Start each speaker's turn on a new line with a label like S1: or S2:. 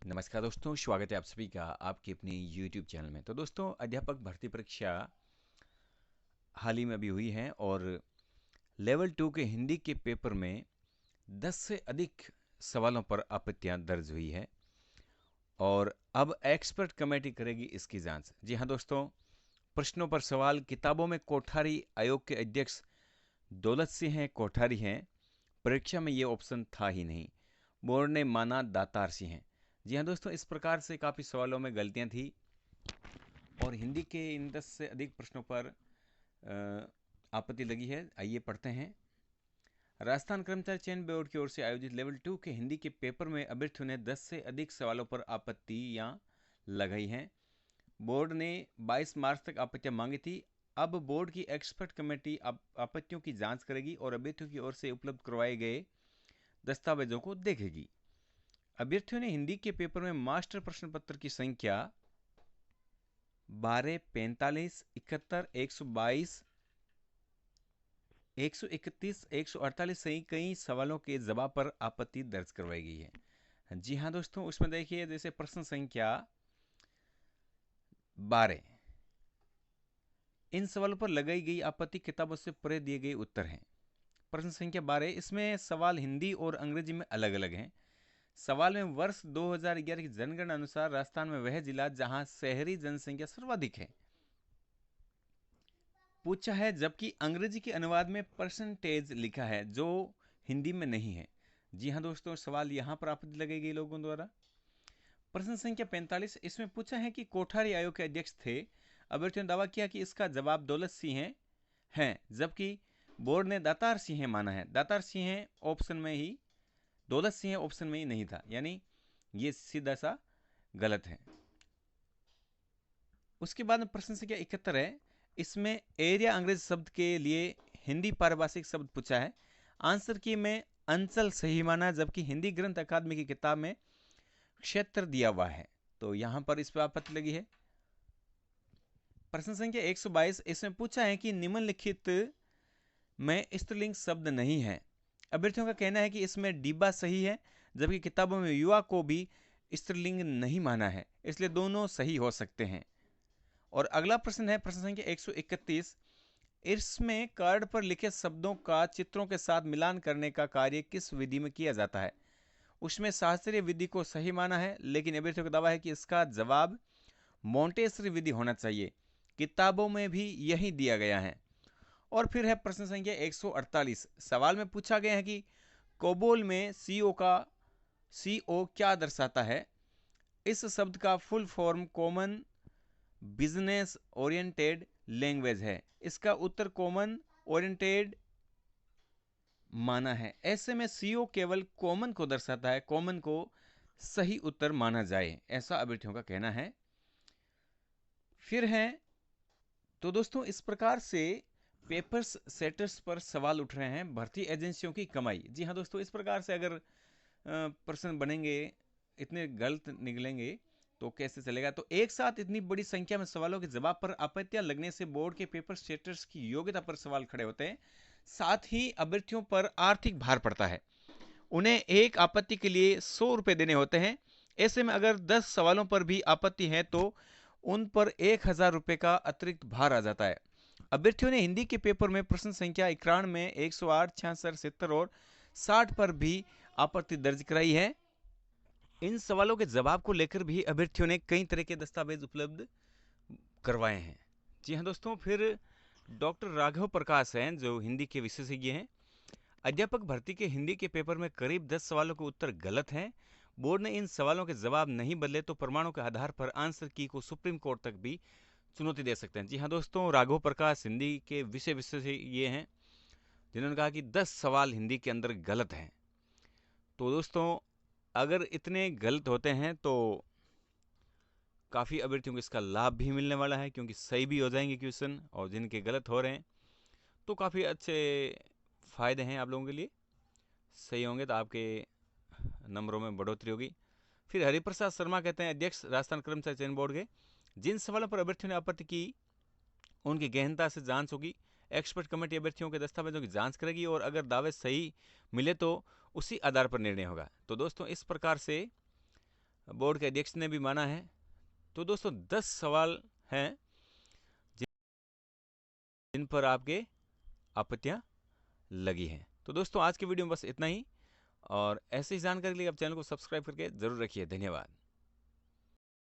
S1: नमस्कार दोस्तों, स्वागत है आप सभी का आपके अपने YouTube चैनल में। तो दोस्तों, अध्यापक भर्ती परीक्षा हाल ही में अभी हुई है और लेवल 2 के हिंदी के पेपर में 10 से अधिक सवालों पर आपत्तियां दर्ज हुई है और अब एक्सपर्ट कमेटी करेगी इसकी जांच। जी हाँ दोस्तों, प्रश्नों पर सवाल किताबों में कोठारी आयोग के अध्यक्ष दौलत सिंह कोठारी हैं, परीक्षा में ये ऑप्शन था ही नहीं, बोर्ड ने माना दातार सिंह। जी हाँ दोस्तों, इस प्रकार से काफ़ी सवालों में गलतियां थी और हिंदी के इन 10 से अधिक प्रश्नों पर आपत्ति लगी है। आइए पढ़ते हैं। राजस्थान कर्मचारी चयन बोर्ड की ओर से आयोजित लेवल 2 के हिंदी के पेपर में अभ्यर्थियों ने 10 से अधिक सवालों पर आपत्तियां लगाई हैं। बोर्ड ने 22 मार्च तक आपत्तियां मांगी थी। अब बोर्ड की एक्सपर्ट कमेटी आपत्तियों की जांच करेगी और अभ्यर्थियों की ओर से उपलब्ध करवाए गए दस्तावेजों को देखेगी। अभ्यर्थियों ने हिंदी के पेपर में मास्टर प्रश्न पत्र की संख्या 12, 45, 71, 122, 131, 148 सही कई सवालों के जवाब पर आपत्ति दर्ज करवाई गई है। जी हाँ दोस्तों, उसमें देखिए जैसे प्रश्न संख्या 12, इन सवालों पर लगाई गई आपत्ति किताबों से परे दिए गए उत्तर हैं। प्रश्न संख्या 12, इसमें सवाल हिंदी और अंग्रेजी में अलग अलग हैं। सवाल में वर्ष 2011 की जनगणना अनुसार राजस्थान में वह जिला जहां शहरी जनसंख्या सर्वाधिक है पूछा है, जबकि अंग्रेजी के अनुवाद में परसेंटेज लिखा है जो हिंदी में नहीं है। जी हाँ दोस्तों, सवाल यहाँ पर आपत्ति लगाई गई लोगों द्वारा। प्रश्न संख्या 45, इसमें पूछा है कि कोठारी आयोग के अध्यक्ष थे। अभ्यर्थियों ने दावा किया कि इसका जवाब दौलत सिंह है, जबकि बोर्ड ने दातार सिंह माना है। दातार सिंह ऑप्शन में ही, दौलत सिंह ऑप्शन में ही नहीं था, यानी ये सीधा सा गलत है। उसके बाद में प्रश्न संख्या 71 है, इसमें एरिया अंग्रेजी शब्द के लिए हिंदी पारिभाषिक शब्द पूछा है। आंसर की में अंचल सही माना, जबकि हिंदी ग्रंथ अकादमी की किताब में क्षेत्र दिया हुआ है, तो यहां पर इस पर आपत्ति लगी है। प्रश्न संख्या 122, इसमें पूछा है कि निम्नलिखित में स्त्रीलिंग शब्द नहीं है। अभ्यर्थियों का कहना है कि इसमें डिब्बा सही है, जबकि किताबों में युवा को भी स्त्रीलिंग नहीं माना है, इसलिए दोनों सही हो सकते हैं। और अगला प्रश्न है प्रश्न संख्या 131, इसमें कार्ड पर लिखे शब्दों का चित्रों के साथ मिलान करने का कार्य किस विधि में किया जाता है। उसमें शास्त्रीय विधि को सही माना है, लेकिन अभ्यर्थियों का दावा है कि इसका जवाब मोंटेसरी विधि होना चाहिए, किताबों में भी यही दिया गया है। और फिर है प्रश्न संख्या 148, सवाल में पूछा गया है कि कोबोल में सीओ क्या दर्शाता है। इस शब्द का full form common business oriented language है। इसका उत्तर कॉमन ओरिएंटेड माना है। ऐसे में सीओ केवल कॉमन को दर्शाता है, कॉमन को सही उत्तर माना जाए, ऐसा अभ्यर्थियों का कहना है। फिर है, तो दोस्तों इस प्रकार से पेपर्स सेटर्स पर सवाल उठ रहे हैं, भर्ती एजेंसियों की कमाई। जी हाँ दोस्तों, इस प्रकार से अगर प्रश्न बनेंगे, इतने गलत निकलेंगे तो कैसे चलेगा। तो एक साथ इतनी बड़ी संख्या में सवालों के जवाब पर आपत्तियां लगने से बोर्ड के पेपर सेटर्स की योग्यता पर सवाल खड़े होते हैं। साथ ही अभ्यर्थियों पर आर्थिक भार पड़ता है, उन्हें एक आपत्ति के लिए 100 रुपए देने होते हैं। ऐसे में अगर 10 सवालों पर भी आपत्ति है तो उन पर 1000 रुपए का अतिरिक्त भार आ जाता है। अभ्यर्थियों ने हिंदी के पेपर में प्रश्न संख्या 91 में 108, 66, 70 और 60 पर भी आपत्ति दर्ज कराई है। इन सवालों के जवाब को लेकर भी अभ्यर्थियों ने कई तरह के दस्तावेज उपलब्ध करवाए हैं। जी हाँ दोस्तों, फिर डॉक्टर राघव प्रकाश हैं जो हिंदी के विशेषज्ञ हैं। अध्यापक भर्ती के हिंदी के पेपर में करीब 10 सवालों के उत्तर गलत हैं। बोर्ड ने इन सवालों के जवाब नहीं बदले तो प्रमाणों के आधार पर आंसर की को सुप्रीम कोर्ट तक भी चुनौती दे सकते हैं। जी हाँ दोस्तों, राघव प्रकाश हिंदी के विषय विशेषज्ञ हैं जिन्होंने कहा कि 10 सवाल हिंदी के अंदर गलत हैं। तो दोस्तों, अगर इतने गलत होते हैं तो काफ़ी अभ्यर्थियों को इसका लाभ भी मिलने वाला है, क्योंकि सही भी हो जाएंगे क्वेश्चन, और जिनके गलत हो रहे हैं तो काफ़ी अच्छे फ़ायदे हैं आप लोगों के लिए। सही होंगे तो आपके नंबरों में बढ़ोतरी होगी। फिर हरिप्रसाद शर्मा कहते हैं, अध्यक्ष राजस्थान कर्मचारी चयन बोर्ड के, जिन सवालों पर अभ्यर्थियों ने आपत्ति की उनकी गहनता से जांच होगी। एक्सपर्ट कमेटी अभ्यर्थियों के दस्तावेजों की जांच करेगी और अगर दावे सही मिले तो उसी आधार पर निर्णय होगा। तो दोस्तों, इस प्रकार से बोर्ड के अध्यक्ष ने भी माना है। तो दोस्तों 10 सवाल हैं जिन पर आपके आपत्तियां लगी हैं। तो दोस्तों आज की वीडियो में बस इतना ही, और ऐसी जानकारी के लिए आप चैनल को सब्सक्राइब करके जरूर रखिए। धन्यवाद।